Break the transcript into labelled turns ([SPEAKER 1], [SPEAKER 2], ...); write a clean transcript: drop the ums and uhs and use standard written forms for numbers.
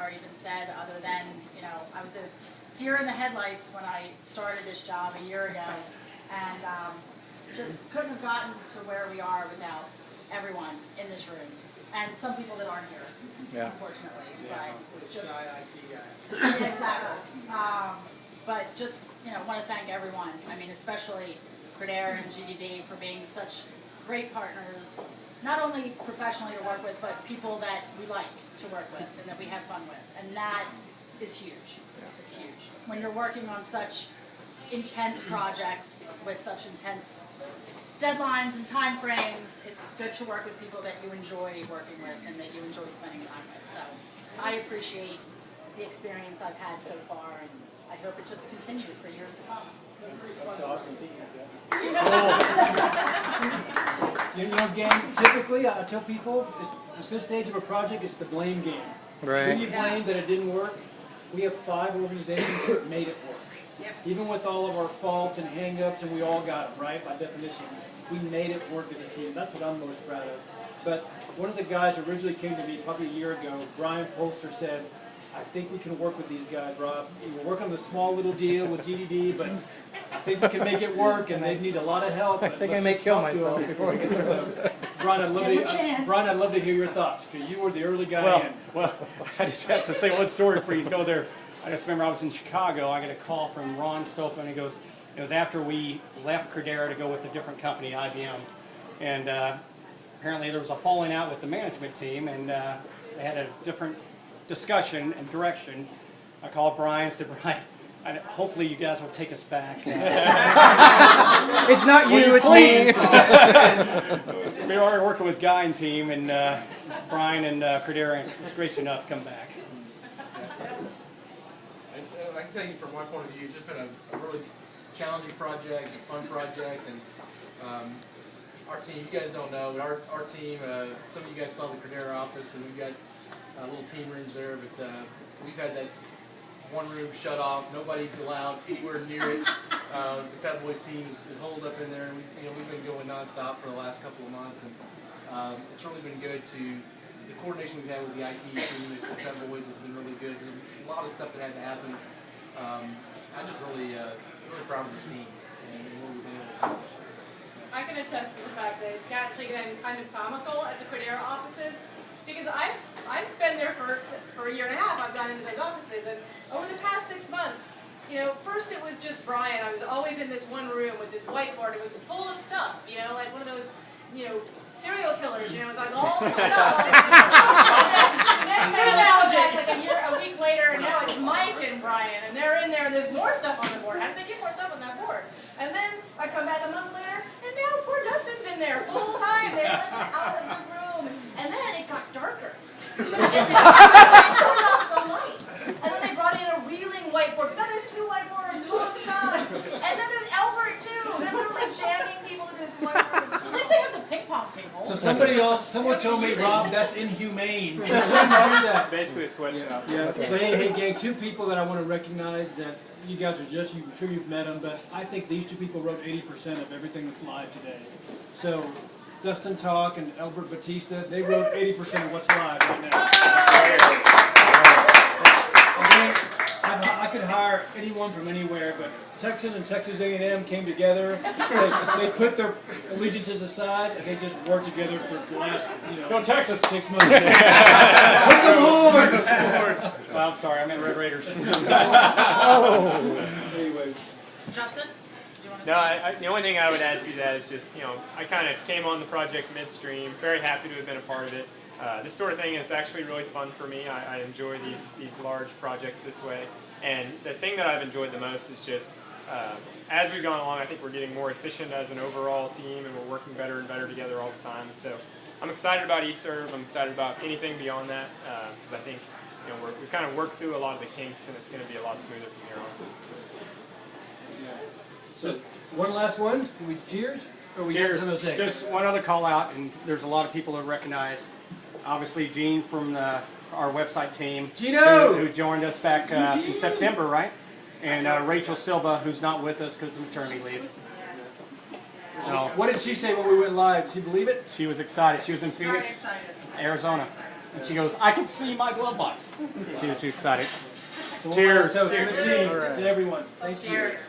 [SPEAKER 1] or even said, other than, you know, I was a deer in the headlights when I started this job a year ago, and just couldn't have gotten to where we are without everyone in this room, and some people that aren't here, unfortunately.
[SPEAKER 2] Yeah.
[SPEAKER 1] But it's just
[SPEAKER 2] IT guys.
[SPEAKER 1] yeah, exactly. But just, you know, want to thank everyone. I mean, especially Credera and GDD for being such great partners, not only professionally to work with, but people that we like to work with and that we have fun with. And that is huge. It's huge. When you're working on such intense projects with such intense deadlines and time frames, it's good to work with people that you enjoy working with and that you enjoy spending time with. So I appreciate the experience I've had so far, and I hope it just continues for years to come.
[SPEAKER 2] That's awesome.
[SPEAKER 3] You know, gang, typically I tell people, at this stage of a project, it's the blame game.
[SPEAKER 4] Right.
[SPEAKER 3] When you blame that it didn't work, we have 5 organizations that made it work.
[SPEAKER 1] Yep.
[SPEAKER 3] Even with all of our faults and hang-ups, and we all got them, right, by definition. We made it work as a team. That's what I'm most proud of. But one of the guys originally came to me probably a year ago, Brian Polster, said, I think we can work with these guys, Rob. We're working on a small little deal with GDD, but I think we can make it work, and they need a lot of help.
[SPEAKER 4] I think I may kill myself before I get there.
[SPEAKER 3] Brian, I'd love to hear your thoughts, because you were the early guy in.
[SPEAKER 5] Well, I just have to say one story before you go there. I just remember I was in Chicago. I got a call from Ron Stolpen. He goes, it was after we left Credera to go with a different company, IBM. And apparently there was a falling out with the management team, and they had a different discussion and direction. I called Brian and said, Brian, hopefully you guys will take us back.
[SPEAKER 4] It's not you, it's me.
[SPEAKER 5] We were working with Guy and team, and Brian and Credera was gracious enough to come back.
[SPEAKER 2] I can tell you from my point of view, it's just been a really challenging project, a fun project, and our team, you guys don't know, but our team, some of you guys saw the Credera office, and we've got little team rooms there, but we've had that one room shut off, nobody's allowed anywhere near it. The PepBoys team is holed up in there, and we've been going nonstop for the last couple of months, and it's really been good to, the coordination we've had with the IT team at PepBoys has been really good. There's a lot of stuff that had to happen. I'm just really proud of this team and what we've been able to accomplish.
[SPEAKER 6] I can attest to the fact that it's actually been kind of comical at the Credera offices, because I've been there for a year and a half. I've gone into those offices, and over the past 6 months, first it was just Brian. I was always in this one room with this whiteboard. It was full of stuff, like one of those, serial killers. It's like all the stuff. The next time I come back, like a week later, and now it's Mike and Brian, and they're in there, and there's more stuff on the board. How did they get more stuff on that board? And then I come back a month later, and now poor Dustin's in there full time. They let me out of the room, and then it got darker. And then they turned off the lights, and then they brought in a reeling whiteboard. So now there's 2 whiteboards full of stuff, and then there's Albert too. They're literally jamming people into this whiteboard. At least they have the ping pong table.
[SPEAKER 3] So someone told me, Rob, that's inhumane. You shouldn't do that.
[SPEAKER 7] Basically, switch it up.
[SPEAKER 3] Yeah. So hey, gang, 2 people that I want to recognize that you guys are I'm sure you've met them, but I think these 2 people wrote 80% of everything that's live today. So Dustin Talk and Albert Batista, they wrote 80% of what's live right now. Again, I could hire anyone from anywhere, but Texas and Texas A&M came together. They put their allegiances aside, and they just worked together for the last,
[SPEAKER 5] Go Texas!
[SPEAKER 3] 6 months. Put them horns!
[SPEAKER 5] Well, I'm sorry, I meant Red Raiders.
[SPEAKER 3] Anyway.
[SPEAKER 1] Justin?
[SPEAKER 7] No, the only thing I would add to that is just, I kind of came on the project midstream, very happy to have been a part of it. This sort of thing is actually really fun for me. I enjoy these large projects this way. And the thing that I've enjoyed the most is just, as we've gone along, I think we're getting more efficient as an overall team, and we're working better and better together all the time. And so I'm excited about eServe. I'm excited about anything beyond that, because I think we've kind of worked through a lot of the kinks, and it's going to be a lot smoother from here on.
[SPEAKER 3] Just one last one. Can we cheers? Or we
[SPEAKER 5] Cheers.
[SPEAKER 3] got some
[SPEAKER 5] Just one other call out, and there's a lot of people who recognize, obviously, Gene from our website team,
[SPEAKER 3] Gino!
[SPEAKER 5] who joined us back in September, right? And Rachel Silva, who's not with us because of maternity leave. So,
[SPEAKER 3] What did she say when we went live? Did she believe it?
[SPEAKER 5] she was excited. She was in Phoenix, Arizona. And she goes, I can see my glove box. She was too excited.
[SPEAKER 3] So
[SPEAKER 5] Cheers.
[SPEAKER 3] To the
[SPEAKER 2] Cheers.
[SPEAKER 3] team,
[SPEAKER 2] All right.
[SPEAKER 3] to everyone. Thank you.
[SPEAKER 1] Cheers.